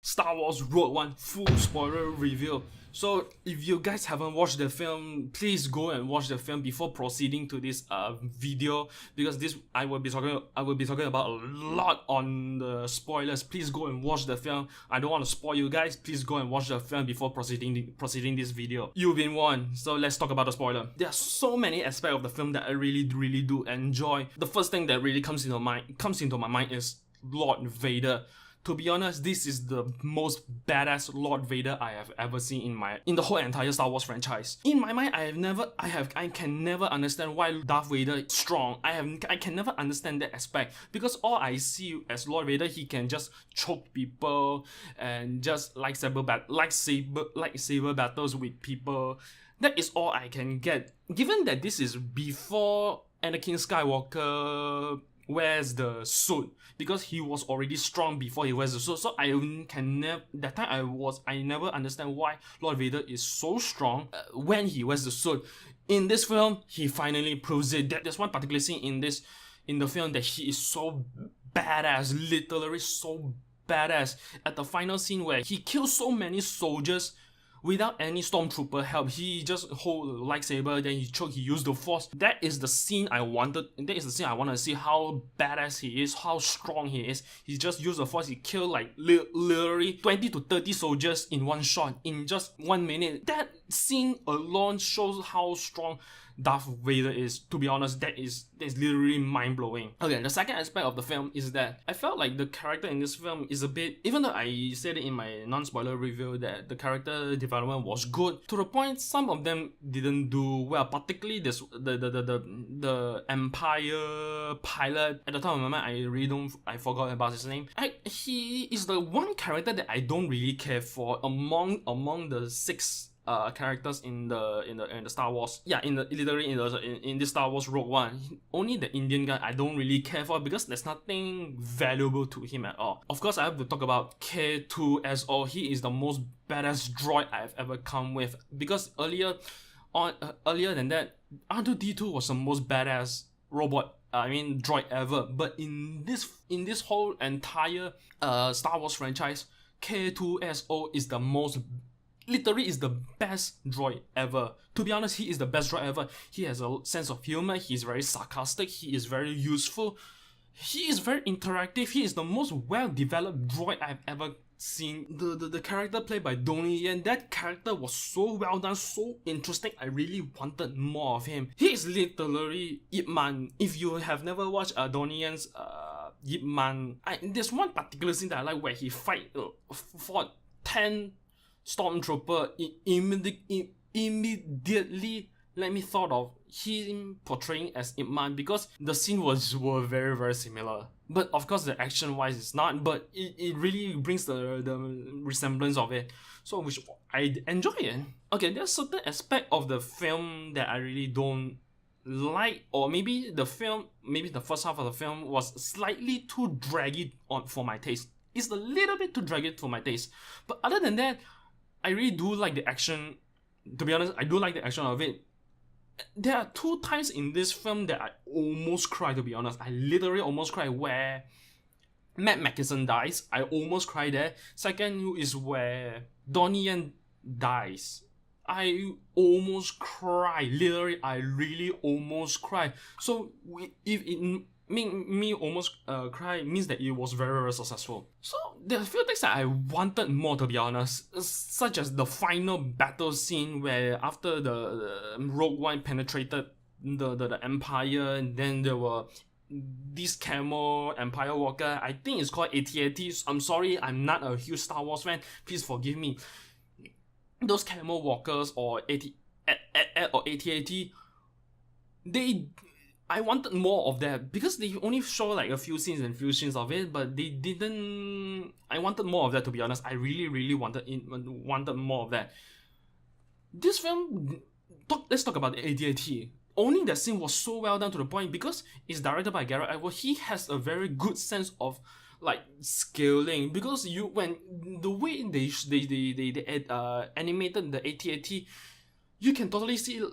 Star Wars Rogue One full spoiler review. So if you guys haven't watched the film, please go and watch the film before proceeding to this video, because this I will be talking about a lot on the spoilers. Please go and watch the film. I don't want to spoil you guys. Please go and watch the film before proceeding this video. You've been warned. So let's talk about the spoiler. There are so many aspects of the film that I really do enjoy. The first thing that really comes into my mind is Lord Vader. To be honest, this is the most badass Lord Vader I have ever seen in the whole entire Star Wars franchise. In my mind, I can never understand why Darth Vader is strong. I can never understand that aspect, because all I see as Lord Vader, he can just choke people and just lightsaber battles with people. That is all I can get. Given that this is before Anakin Skywalker wears the suit, because he was already strong before he wears the suit. So I never understand why Lord Vader is so strong when he wears the suit. In this film, he finally proves it. There's one particular scene in the film that he is so badass, literally so badass. At the final scene where he kills so many soldiers without any stormtrooper help. He just hold the lightsaber, then he used the force. That is the scene I wanted. That is the scene I want to see, how badass he is, how strong he is. He just used the force. He killed like literally 20 to 30 soldiers in one shot, in just 1 minute. That scene alone shows how strong Darth Vader is. To be honest, that is literally mind-blowing. Okay, the second aspect of the film is that I felt like the character in this film is a bit, even though I said it in my non-spoiler review that the character development was good, to the point some of them didn't do well, particularly the Empire pilot. At the time of my mind, I forgot about his name. He is the one character that I don't really care for among the 6 characters in the Star Wars. Yeah, in this Star Wars Rogue One, only the Indian guy I don't really care for, because there's nothing valuable to him at all. Of course, I have to talk about K2SO. He is the most badass droid I've ever come with, because earlier than that, R2-D2 was the most badass droid ever. But in this whole entire Star Wars franchise, K2SO is the best droid ever. To be honest, he is the best droid ever. He has a sense of humor, he is very sarcastic, he is very useful, he is very interactive, he is the most well-developed droid I've ever seen. The character played by Donnie Yen, that character was so well done, so interesting, I really wanted more of him. He is literally Ip Man. If you have never watched Donnie Yen's Ip Man, there's one particular scene that I like where he fought 10 stormtrooper. Immediately let me thought of him portraying as Ip Man, because the scene were very similar. But of course the action wise it's not, but it really brings the resemblance of it, so which I enjoy it. Okay, there's certain aspect of the film that I really don't like, or maybe the first half of the film was slightly too draggy for my taste. It's a little bit too draggy for my taste, but other than that, I really do like the action. To be honest, I do like the action of it. There are 2 times in this film that I almost cried, to be honest. I literally almost cried where Matt Mikkelsen dies. I almost cried there. Second is where Donnie Yen dies. I almost cried. Literally, I really almost cried. So if it me almost cry means that it was very successful. So there are a few things that I wanted more, to be honest, such as the final battle scene where after the Rogue One penetrated the Empire, and then there were this camel Empire walker. I think it's called AT-AT. I'm sorry, I'm not a huge Star Wars fan, please forgive me. Those camel walkers or AT-AT, I wanted more of that, because they only show like a few scenes of it, but they didn't. I wanted more of that, to be honest. I really wanted more of that. This film, let's talk about the AT-AT. Only that scene was so well done, to the point, because it's directed by Gareth Edwards. He has a very good sense of like scaling, because when the way they animated the AT-AT, you can totally see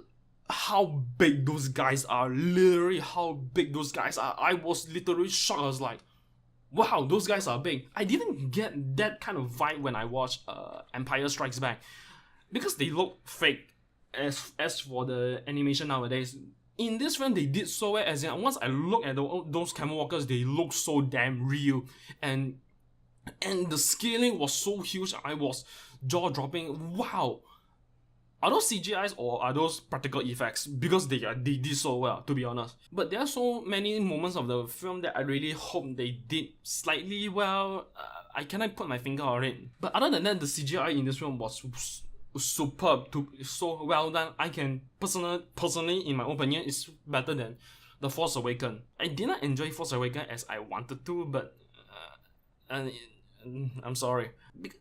how big those guys are. Literally how big those guys are. I was literally shocked. I was like, wow, those guys are big. I didn't get that kind of vibe when I watched Empire Strikes Back, because they look fake. As for the animation nowadays, in this film they did so well. As in, once I look at those camera walkers, they look so damn real, and the scaling was so huge. I was jaw dropping. Wow, are those CGIs or are those practical effects? Because they did so well, to be honest. But there are so many moments of the film that I really hope they did slightly well. I cannot put my finger on it. But other than that, the CGI in this film was superb, so well done. I can personally, in my opinion, it's better than The Force Awakens. I did not enjoy Force Awakens as I wanted to, but I'm sorry.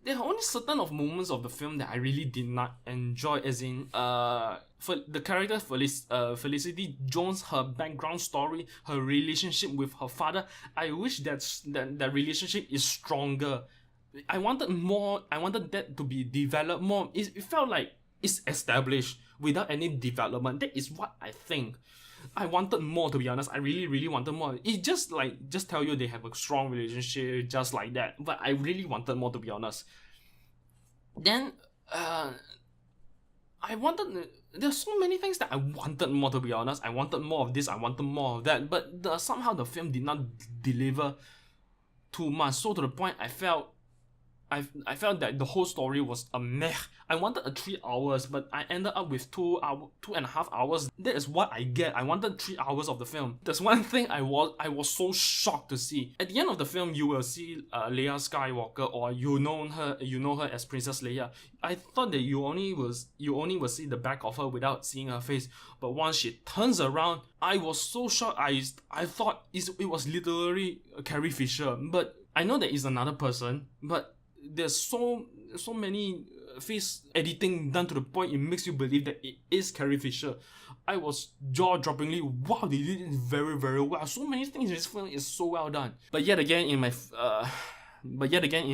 There are only certain of moments of the film that I really did not enjoy, as in for the character Felicity Jones, her background story, her relationship with her father. I wish that relationship is stronger. I wanted more. I wanted that to be developed more. It felt like it's established without any development. That is what I think. I wanted more, to be honest. I really wanted more. It just tell you they have a strong relationship, just like that. But I really wanted more, to be honest. Then I wanted. There's so many things that I wanted more, to be honest. I wanted more of this. I wanted more of that. But somehow the film did not deliver too much. So to the point, I felt that the whole story was a meh. I wanted a 3 hours, but I ended up with 2.5 hours. That is what I get. I wanted 3 hours of the film. That's one thing I was so shocked to see. At the end of the film, you will see Leia Skywalker, or you know her as Princess Leia. I thought that you only will see the back of her without seeing her face. But once she turns around, I was so shocked. I thought it was literally Carrie Fisher. But I know that it's another person, but there's so many face editing done to the point it makes you believe that it is Carrie Fisher. I was jaw-droppingly, wow, they did it very well. So many things in this film is so well done. But yet again, in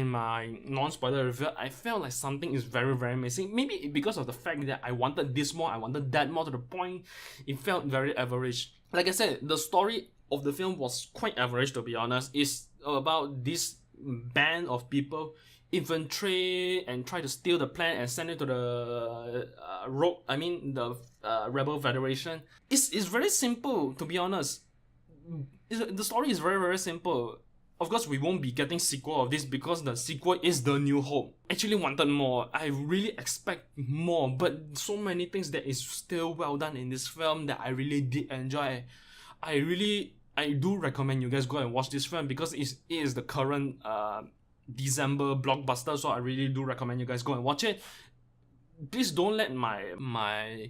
my non-spoiler review, I felt like something is very missing. Maybe because of the fact that I wanted this more, I wanted that more, to the point it felt very average. Like I said, the story of the film was quite average, to be honest. It's about this band of people infiltrate and try to steal the plan and send it to the Rebel Federation. It's very simple, to be honest. The story is very simple. Of course, we won't be getting sequel of this because the sequel is The New Hope. Actually wanted more. I really expect more, but so many things that is still well done in this film that I really did enjoy. I do recommend you guys go and watch this film because it is the current December blockbuster, so I really do recommend you guys go and watch it. Please don't let my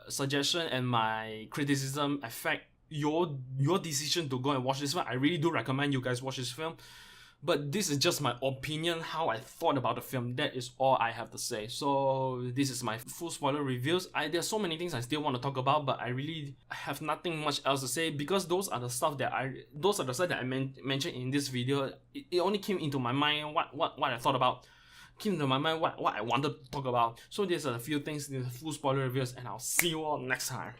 suggestion and my criticism affect your decision to go and watch this film. I really do recommend you guys watch this film, but this is just my opinion, how I thought about the film. That is all I have to say. So this is my full spoiler reviews. There's so many things I still want to talk about, but I really have nothing much else to say because those are the stuff that I mentioned in this video. It only came into my mind what I thought about. Came into my mind what I wanted to talk about. So these are a few things in the full spoiler reviews, and I'll see you all next time.